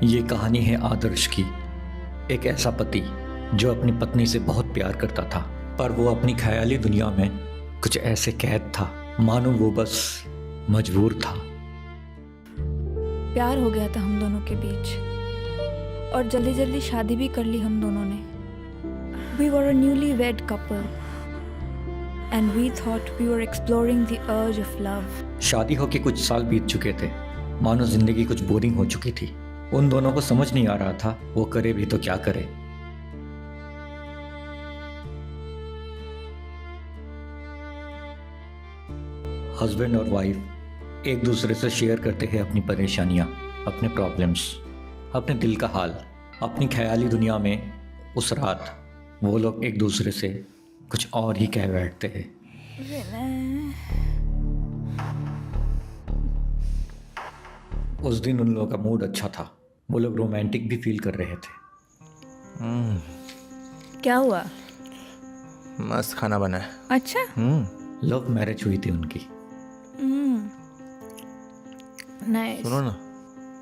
ये कहानी है आदर्श की। एक ऐसा पति जो अपनी पत्नी से बहुत प्यार करता था, पर वो अपनी ख्याली दुनिया में कुछ ऐसे कैद था मानो वो बस मजबूर था। प्यार हो गया था हम दोनों के बीच और जल्दी जल्दी शादी भी कर ली हम दोनों ने। We were a newlywed couple and we thought we were exploring the urge of love. शादी होके कुछ साल बीत चुके थे, मानो जिंदगी कुछ बोरिंग हो चुकी थी। उन दोनों को समझ नहीं आ रहा था वो करे भी तो क्या करे। हस्बैंड और वाइफ एक दूसरे से शेयर करते हैं अपनी परेशानियां, अपने प्रॉब्लम्स, अपने दिल का हाल। अपनी ख्याली दुनिया में उस रात वो लोग एक दूसरे से कुछ और ही कह बैठते हैं। उस दिन उन लोगों का मूड अच्छा था, वो लोग रोमांटिक भी फील कर रहे थे। क्या हुआ? मस्त खाना बना है। अच्छा। लव मैरिज हुई थी उनकी। नाइस। सुनो ना,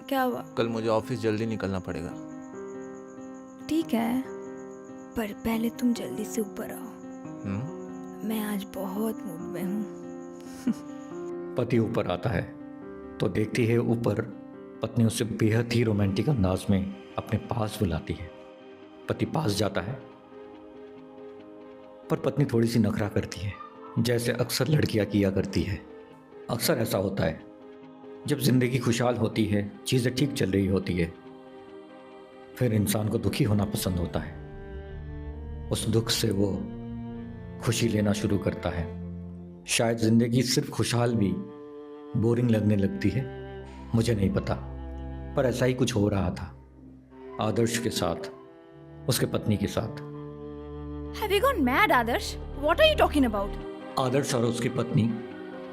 क्या हुआ? कल मुझे ऑफिस जल्दी निकलना पड़ेगा। ठीक है, पर पहले तुम जल्दी से ऊपर आओ। मैं आज बहुत मूड में हूँ। पति ऊपर आता है तो देखती है ऊपर पत्नी उससे बेहद ही रोमांटिक अंदाज में अपने पास बुलाती है। पति पास जाता है पर पत्नी थोड़ी सी नखरा करती है, जैसे अक्सर लड़कियां किया करती है। अक्सर ऐसा होता है जब जिंदगी खुशहाल होती है, चीज़ें ठीक चल रही होती है, फिर इंसान को दुखी होना पसंद होता है। उस दुख से वो खुशी लेना शुरू करता है। शायद जिंदगी सिर्फ खुशहाल भी बोरिंग लगने लगती है, मुझे नहीं पता, पर ऐसा ही कुछ हो रहा था आदर्श के साथ, उसके पत्नी के साथ। Have you gone mad, Adarsh? What are you talking about? आदर्श और उसकी पत्नी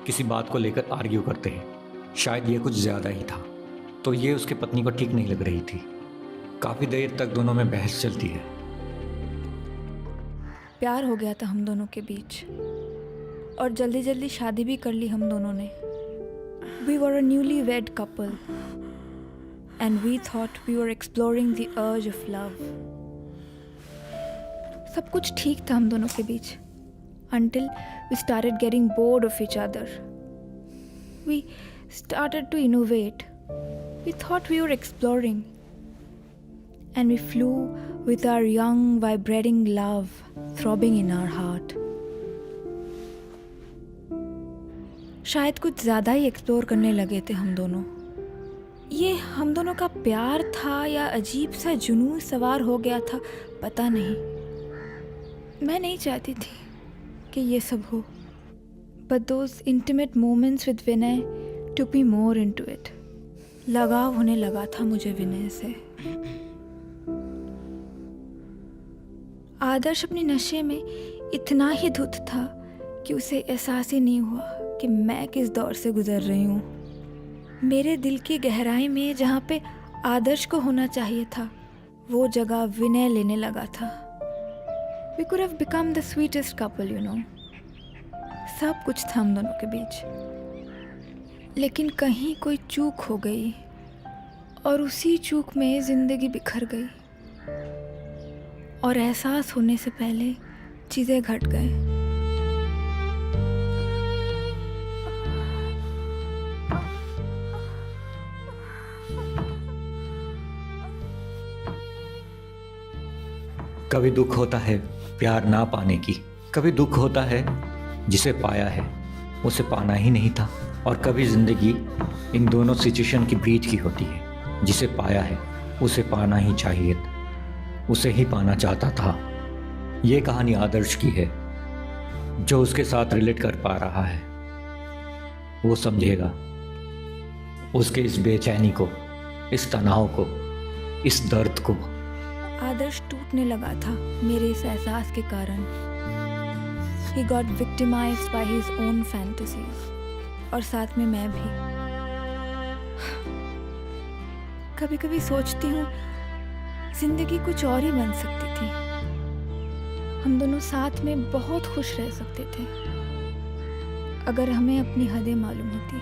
किसी बात को लेकर आर्ग्यू करते हैं। शायद ये कुछ ज़्यादा ही था, तो ये उसके पत्नी को ठीक नहीं लग रही थी। काफ़ी देर तक दोनों में बहस चलती है। प्यार हो गया था हम दोनों के बीच और जल्दी जल्दी शादी भी कर ली हम दोनों ने। We were a newlywed couple and we thought we were exploring the urge of love. सब कुछ ठीक था हम दोनों के बीच until we started getting bored of each other. We started to innovate. We thought we were exploring. And we flew with our young, vibrating love throbbing in our heart. शायद कुछ ज़्यादा ही एक्सप्लोर करने लगे थे हम दोनों। ये हम दोनों का प्यार था या अजीब सा जुनून सवार हो गया था, पता नहीं। मैं नहीं चाहती थी कि ये सब हो, but those intimate moments with Vinay took me more into it. लगाव होने लगा था मुझे विनय से। आदर्श अपने नशे में इतना ही धुत था कि उसे एहसास ही नहीं हुआ कि मैं किस दौर से गुजर रही हूँ। मेरे दिल की गहराई में जहाँ पे आदर्श को होना चाहिए था, वो जगह विनय लेने लगा था। We could have become the sweetest couple, you know. सब कुछ था हम दोनों के बीच, लेकिन कहीं कोई चूक हो गई और उसी चूक में ज़िंदगी बिखर गई और एहसास होने से पहले चीज़ें घट गए। कभी दुख होता है प्यार ना पाने की, कभी दुख होता है जिसे पाया है उसे पाना ही नहीं था, और कभी ज़िंदगी इन दोनों सिचुएशन के बीच की होती है। जिसे पाया है उसे पाना ही चाहिए, उसे ही पाना चाहता था। ये कहानी आदर्श की है। जो उसके साथ रिलेट कर पा रहा है वो समझेगा उसके इस बेचैनी को, इस तनाव को, इस दर्द को। आदर्श टूटने लगा था मेरे इस एहसास के कारण। He got victimized by his own fantasies, और साथ में मैं भी। कभी कभी सोचती हूँ जिंदगी कुछ और ही बन सकती थी। हम दोनों साथ में बहुत खुश रह सकते थे अगर हमें अपनी हदें मालूम होती।